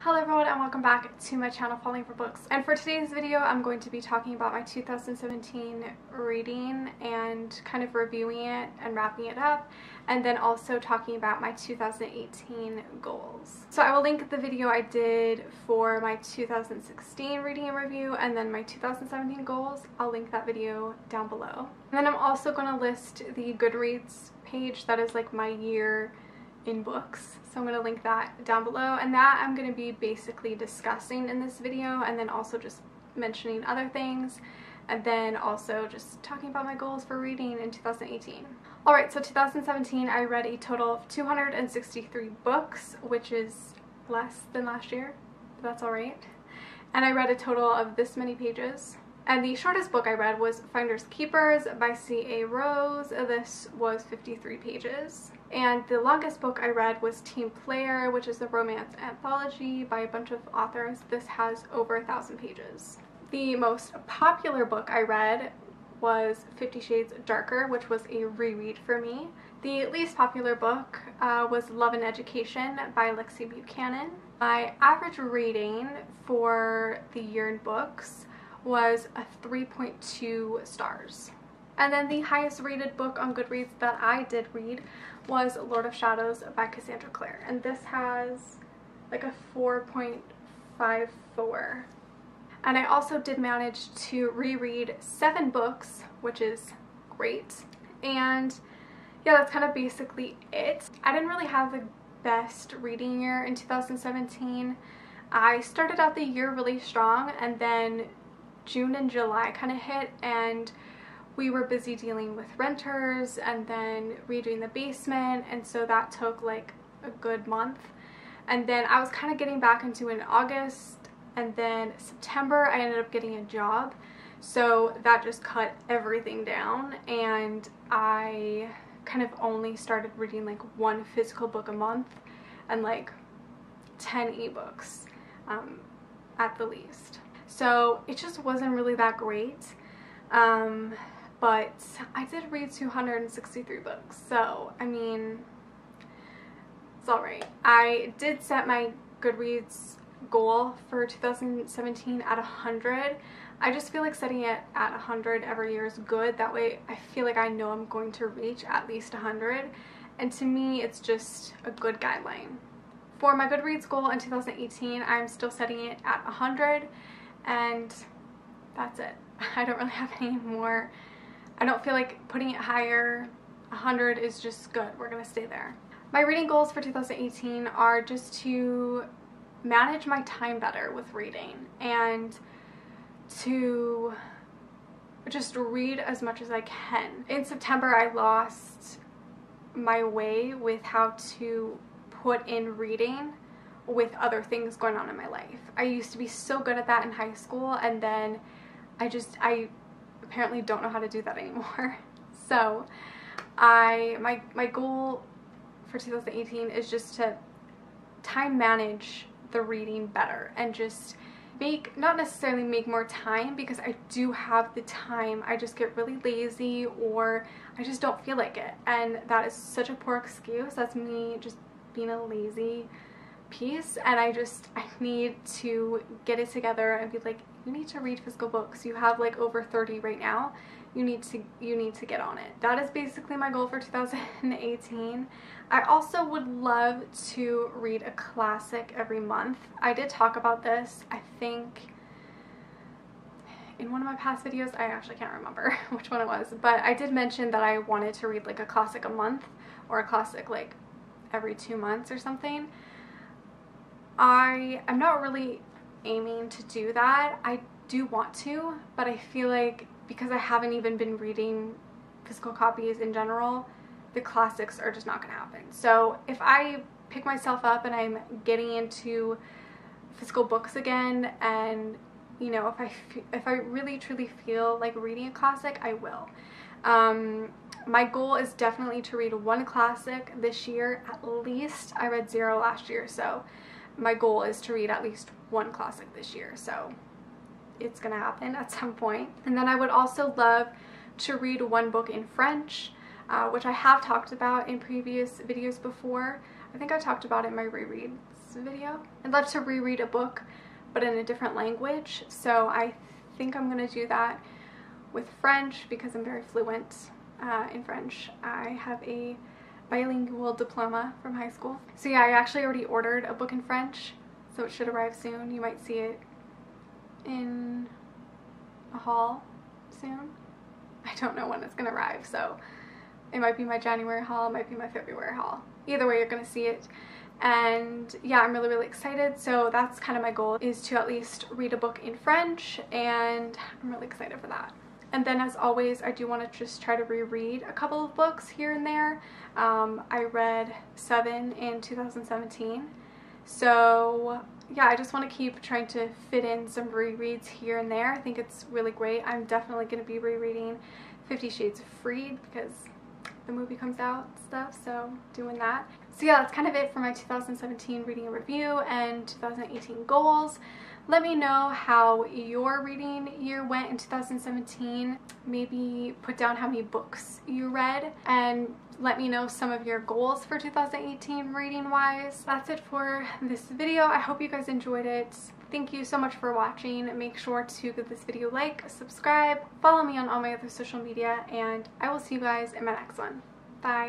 Hello everyone and welcome back to my channel Falling for Books, and for today's video I'm going to be talking about my 2017 reading and kind of reviewing it and wrapping it up, and then also talking about my 2018 goals. So I will link the video I did for my 2016 reading and review and then my 2017 goals. I'll link that video down below. And then I'm also going to list the Goodreads page that is like my year in books, so I'm going to link that down below, and that I'm going to be basically discussing in this video, and then also just mentioning other things, and then also just talking about my goals for reading in 2018. Alright, so 2017 I read a total of 263 books, which is less than last year, but that's alright. And I read a total of this many pages. And the shortest book I read was Finders Keepers by C.A. Rose. This was 53 pages. And the longest book I read was Team Player, which is a romance anthology by a bunch of authors. This has over 1,000 pages. The most popular book I read was 50 Shades Darker, which was a reread for me. The least popular book was Love and Education by Lexi Buchanan. My average rating for the year in books was a 3.2 stars. And then the highest rated book on Goodreads that I did read was Lord of Shadows by Cassandra Clare, and this has like a 4.54. And I also did manage to reread 7 books, which is great. And yeah, that's kind of basically it. I didn't really have the best reading year in 2017. I started out the year really strong, and then June and July kind of hit, and we were busy dealing with renters and then redoing the basement, and so that took like a good month. And then I was kind of getting back into it in August, and then September I ended up getting a job, so that just cut everything down, and I kind of only started reading like 1 physical book a month and like 10 ebooks at the least. So it just wasn't really that great, but I did read 263 books, so I mean, it's alright. I did set my Goodreads goal for 2017 at 100. I just feel like setting it at 100 every year is good. That way I feel like I know I'm going to reach at least 100, and to me it's just a good guideline. For my Goodreads goal in 2018, I'm still setting it at 100. And that's it. I don't really have any more. I don't feel like putting it higher. 100 is just good. We're gonna stay there. My reading goals for 2018 are just to manage my time better with reading and to just read as much as I can. In September, I lost my way with how to put in reading with other things going on in my life. I used to be so good at that in high school, and then I apparently don't know how to do that anymore. So my goal for 2018 is just to time manage the reading better and just not necessarily make more time, because I do have the time. I just get really lazy, or I just don't feel like it, and that is such a poor excuse. That's me just being a lazy piece, and I need to get it together and be like, you need to read physical books. You have like over 30 right now. You need to get on it. That is basically my goal for 2018. I also would love to read a classic every month. I did talk about this, I think, in one of my past videos. I actually can't remember which one it was, but I did mention that I wanted to read like a classic a month, or a classic like every 2 months or something. I'm not really aiming to do that. I do want to, but I feel like because I haven't even been reading physical copies in general, the classics are just not going to happen. So if I pick myself up and I'm getting into physical books again, and you know, if I really truly feel like reading a classic, I will. My goal is definitely to read 1 classic this year at least. I read 0 last year, so my goal is to read at least 1 classic this year, so it's gonna happen at some point. And then I would also love to read 1 book in French, which I have talked about in previous videos before. I think I talked about it in my rereads video. I'd love to reread a book, but in a different language. So I think I'm going to do that with French because I'm very fluent in French. I have a bilingual diploma from high school. So yeah, I actually already ordered a book in French, so it should arrive soon. You might see it in a haul soon. I don't know when it's gonna arrive, so it might be my January haul, it might be my February haul. Either way, you're gonna see it. And yeah, I'm really excited. So that's kind of my goal, is to at least read a book in French, and I'm really excited for that. And then, as always, I do want to just try to reread a couple of books here and there. I read 7 in 2017. So yeah, I just want to keep trying to fit in some rereads here and there. I think it's really great. I'm definitely going to be rereading 50 Shades of Freed because the movie comes out and stuff, so doing that. So yeah, that's kind of it for my 2017 reading and review and 2018 goals. Let me know how your reading year went in 2017. Maybe put down how many books you read, and let me know some of your goals for 2018 reading wise. That's it for this video. I hope you guys enjoyed it. Thank you so much for watching. Make sure to give this video a like, subscribe, follow me on all my other social media, and I will see you guys in my next one. Bye.